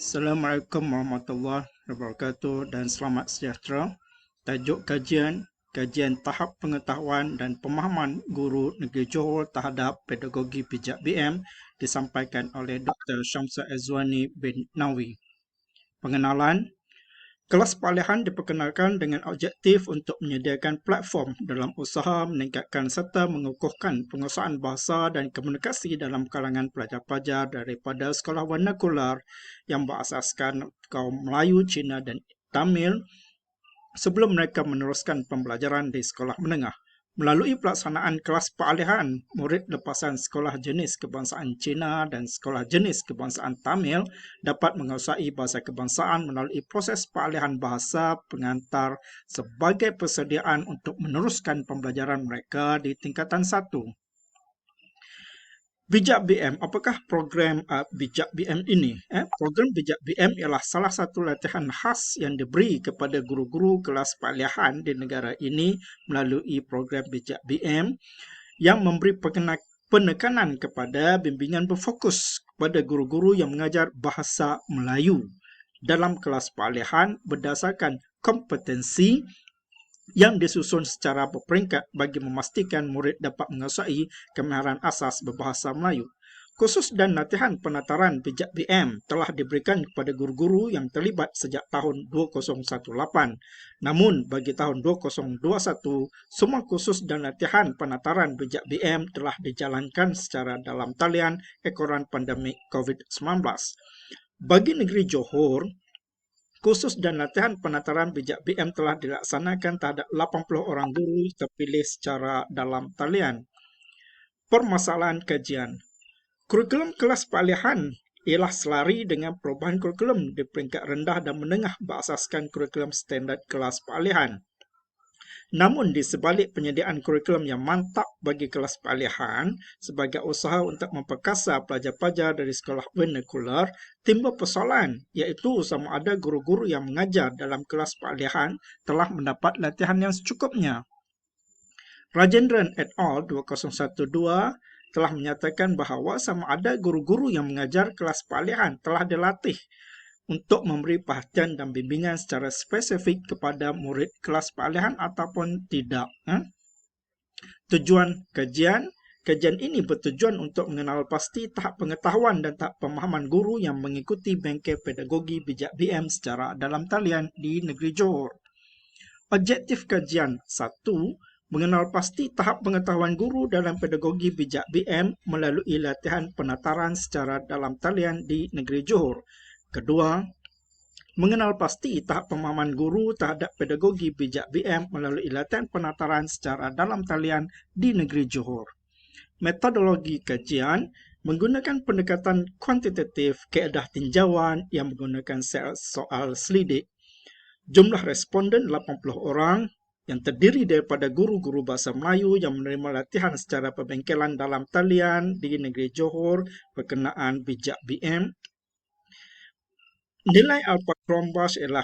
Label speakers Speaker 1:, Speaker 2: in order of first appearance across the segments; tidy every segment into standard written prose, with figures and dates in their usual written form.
Speaker 1: Assalamualaikum warahmatullahi wabarakatuh dan selamat sejahtera. Tajuk kajian, kajian tahap pengetahuan dan pemahaman guru Negeri Johor terhadap pedagogi pijak BM disampaikan oleh Dr. Syamsul Azwani bin Nawi. Pengenalan, kelas peralihan diperkenalkan dengan objektif untuk menyediakan platform dalam usaha meningkatkan serta mengukuhkan penguasaan bahasa dan komunikasi dalam kalangan pelajar-pelajar daripada sekolah vernakular yang berasaskan kaum Melayu, Cina dan Tamil sebelum mereka meneruskan pembelajaran di sekolah menengah. Melalui pelaksanaan kelas peralihan, murid lepasan sekolah jenis kebangsaan Cina dan sekolah jenis kebangsaan Tamil dapat menguasai bahasa kebangsaan melalui proses peralihan bahasa pengantar sebagai persediaan untuk meneruskan pembelajaran mereka di tingkatan 1. Bijak BM, apakah program Bijak BM ini? Program Bijak BM ialah salah satu latihan khas yang diberi kepada guru-guru kelas peralihan di negara ini melalui program Bijak BM yang memberi penekanan kepada bimbingan berfokus kepada guru-guru yang mengajar bahasa Melayu dalam kelas peralihan berdasarkan kompetensi yang disusun secara berperingkat bagi memastikan murid dapat menguasai kemahiran asas berbahasa Melayu. Kursus dan latihan penataran Bijak BM telah diberikan kepada guru-guru yang terlibat sejak tahun 2018. Namun, bagi tahun 2021, semua kursus dan latihan penataran Bijak BM telah dijalankan secara dalam talian ekoran pandemik COVID-19. Bagi negeri Johor, kursus dan latihan penataran Bijak BM telah dilaksanakan terhadap 80 orang guru terpilih secara dalam talian. Permasalahan kajian. Kurikulum kelas peralihan ialah selari dengan perubahan kurikulum di peringkat rendah dan menengah berasaskan kurikulum standard kelas peralihan. Namun di sebalik penyediaan kurikulum yang mantap bagi kelas peralihan sebagai usaha untuk memperkasa pelajar-pelajar dari sekolah vernakular, timbul persoalan iaitu sama ada guru-guru yang mengajar dalam kelas peralihan telah mendapat latihan yang secukupnya. Rajendran et al. 2012 telah menyatakan bahawa sama ada guru-guru yang mengajar kelas peralihan telah dilatih untuk memberi perhatian dan bimbingan secara spesifik kepada murid kelas peralihan ataupun tidak. Tujuan kajian. Kajian ini bertujuan untuk mengenal pasti tahap pengetahuan dan tahap pemahaman guru yang mengikuti bengkel pedagogi Bijak BM secara dalam talian di negeri Johor. Objektif kajian 1. Mengenal pasti tahap pengetahuan guru dalam pedagogi Bijak BM melalui latihan penataran secara dalam talian di negeri Johor. Kedua, mengenal pasti tahap pemahaman guru terhadap pedagogi Bijak BM melalui latihan penataran secara dalam talian di negeri Johor. Metodologi kajian menggunakan pendekatan kuantitatif keedah tinjauan yang menggunakan soal selidik. Jumlah responden 80 orang yang terdiri daripada guru-guru bahasa Melayu yang menerima latihan secara perbengkelan dalam talian di negeri Johor berkenaan Bijak BM. Nilai Alpha Crombas ialah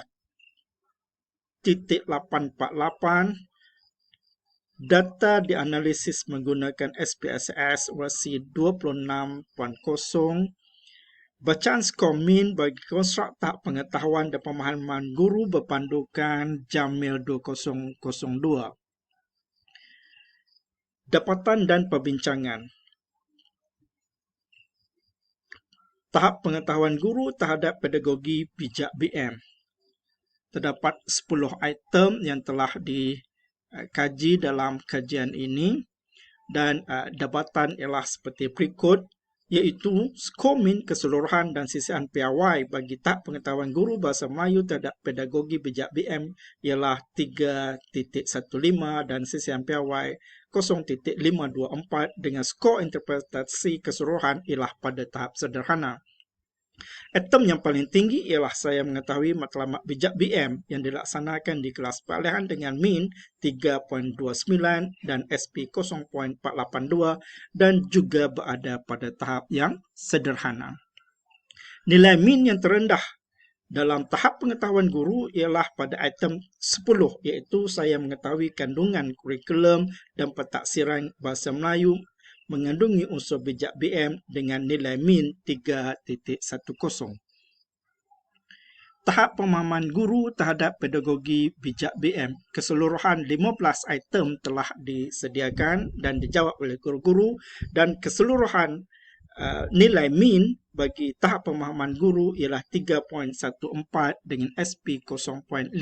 Speaker 1: 0.848. Data dianalisis menggunakan SPSS versi 26.0. Bacaan skor min bagi konstruk tahap pengetahuan dan pemahaman guru berpandukan Jamil 2002. Dapatan dan perbincangan. Tahap pengetahuan guru terhadap pedagogi Bijak BM. Terdapat 10 item yang telah dikaji dalam kajian ini dan dapatan ialah seperti berikut, iaitu skor min keseluruhan dan sisian piawai bagi tahap pengetahuan guru bahasa Melayu terhadap pedagogi Bijak BM ialah 3.15 dan sisian piawai 0.524 dengan skor interpretasi keseluruhan ialah pada tahap sederhana. Item yang paling tinggi ialah saya mengetahui matlamat Bijak BM yang dilaksanakan di kelas peralihan dengan min 3.29 dan SP 0.482 dan juga berada pada tahap yang sederhana. Nilai min yang terendah dalam tahap pengetahuan guru ialah pada item 10 iaitu saya mengetahui kandungan kurikulum dan pentaksiran bahasa Melayu mengandungi unsur Bijak BM dengan nilai min 3.10. Tahap pemahaman guru terhadap pedagogi bijak BM. Keseluruhan 15 item telah disediakan dan dijawab oleh guru-guru, dan keseluruhan nilai min bagi tahap pemahaman guru ialah 3.14 dengan SP 0.502.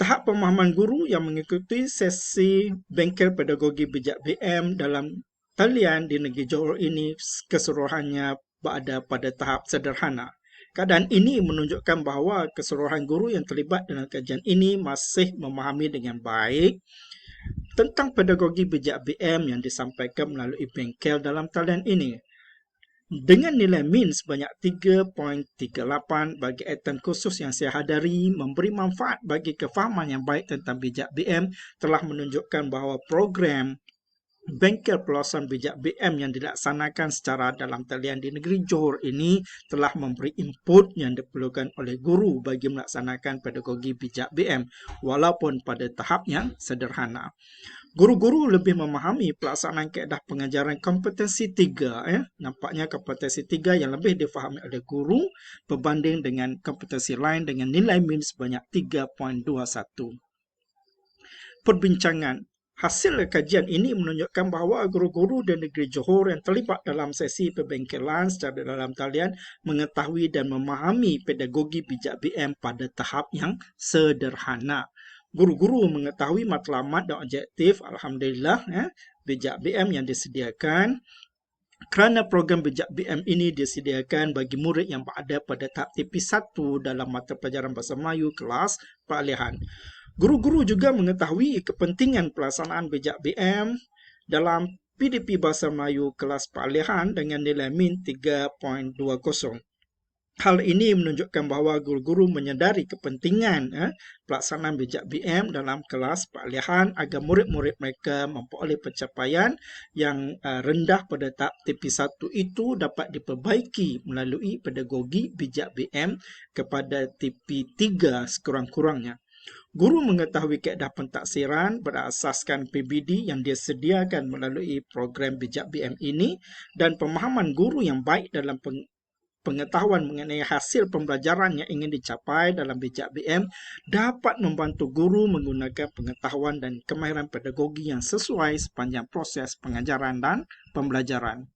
Speaker 1: Tahap pemahaman guru yang mengikuti sesi bengkel pedagogi bijak BM dalam talian di negeri Johor ini keseluruhannya berada pada tahap sederhana. Keadaan ini menunjukkan bahawa keseluruhan guru yang terlibat dalam kajian ini masih memahami dengan baik tentang pedagogi bijak BM yang disampaikan melalui bengkel dalam talian ini. Dengan nilai min sebanyak 3.38 bagi item khusus yang saya hadari memberi manfaat bagi kefahaman yang baik tentang bijak BM, telah menunjukkan bahawa program bengkel pelawatan bijak BM yang dilaksanakan secara dalam talian di negeri Johor ini telah memberi input yang diperlukan oleh guru bagi melaksanakan pedagogi bijak BM walaupun pada tahap yang sederhana. Guru-guru lebih memahami pelaksanaan kaedah pengajaran kompetensi 3. Nampaknya kompetensi 3 yang lebih difahami oleh guru berbanding dengan kompetensi lain dengan nilai min sebanyak 3.21. Perbincangan. Hasil kajian ini menunjukkan bahawa guru-guru di negeri Johor yang terlibat dalam sesi perbengkelan secara dalam talian mengetahui dan memahami pedagogi bijak BM pada tahap yang sederhana. Guru-guru mengetahui matlamat dan objektif, alhamdulillah, bijak BM yang disediakan, kerana program bijak BM ini disediakan bagi murid yang berada pada tahap TP1 dalam mata pelajaran Bahasa Melayu kelas peralihan. Guru-guru juga mengetahui kepentingan pelaksanaan bijak BM dalam PDP Bahasa Melayu kelas peralihan dengan nilai min 3.20. Hal ini menunjukkan bahawa guru-guru menyedari kepentingan pelaksanaan bijak BM dalam kelas peralihan agar murid-murid mereka memperoleh pencapaian yang rendah pada tahap TP1 itu dapat diperbaiki melalui pedagogi bijak BM kepada TP3 sekurang-kurangnya. Guru mengetahui kaedah pentaksiran berasaskan PBD yang disediakan melalui program bijak BM ini, dan pemahaman guru yang baik dalam pengetahuan mengenai hasil pembelajaran yang ingin dicapai dalam bijak BM dapat membantu guru menggunakan pengetahuan dan kemahiran pedagogi yang sesuai sepanjang proses pengajaran dan pembelajaran.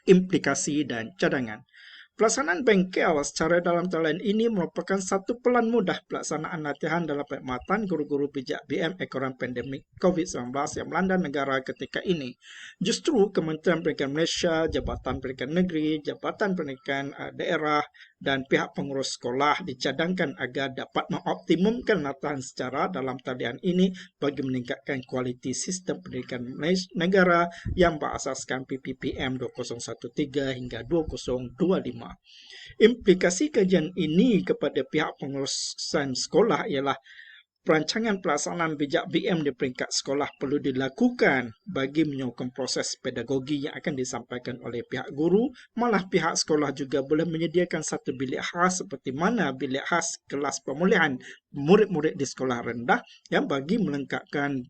Speaker 1: Implikasi dan cadangan. Pelaksanaan bengkel secara dalam talian ini merupakan satu pelan mudah pelaksanaan latihan dalam perkhidmatan guru-guru bijak BM ekoran pandemik COVID-19 yang melanda negara ketika ini. Justru Kementerian Pendidikan Malaysia, Jabatan Pendidikan Negeri, Jabatan Pendidikan Daerah dan pihak pengurus sekolah dicadangkan agar dapat mengoptimumkan latihan secara dalam talian ini bagi meningkatkan kualiti sistem pendidikan negara yang berasaskan PPPM 2013 hingga 2025. Implikasi kajian ini kepada pihak pengurusan sekolah ialah perancangan pelaksanaan bijak BM di peringkat sekolah perlu dilakukan bagi menyokong proses pedagogi yang akan disampaikan oleh pihak guru. Malah pihak sekolah juga boleh menyediakan satu bilik khas seperti mana bilik khas kelas pemulihan murid-murid di sekolah rendah yang bagi melengkapkan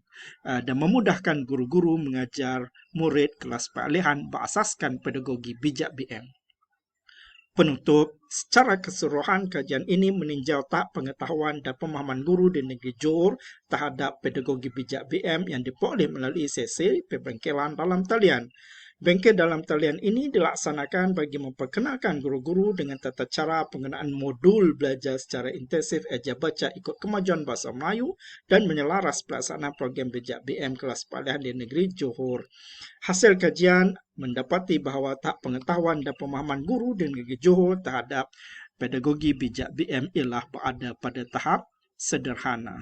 Speaker 1: dan memudahkan guru-guru mengajar murid kelas peralihan berasaskan pedagogi bijak BM. Penutup, secara keseluruhan kajian ini meninjau tahap pengetahuan dan pemahaman guru di negeri Johor terhadap pedagogi bijak BM yang diperoleh melalui sesi perbengkelan dalam talian. Bengkel dalam talian ini dilaksanakan bagi memperkenalkan guru-guru dengan tata cara penggunaan modul belajar secara intensif eja baca ikut kemajuan bahasa Melayu dan menyelaras pelaksanaan program bijak BM kelas peralihan di negeri Johor. Hasil kajian mendapati bahawa tahap pengetahuan dan pemahaman guru di negeri Johor terhadap pedagogi bijak BM ialah berada pada tahap sederhana.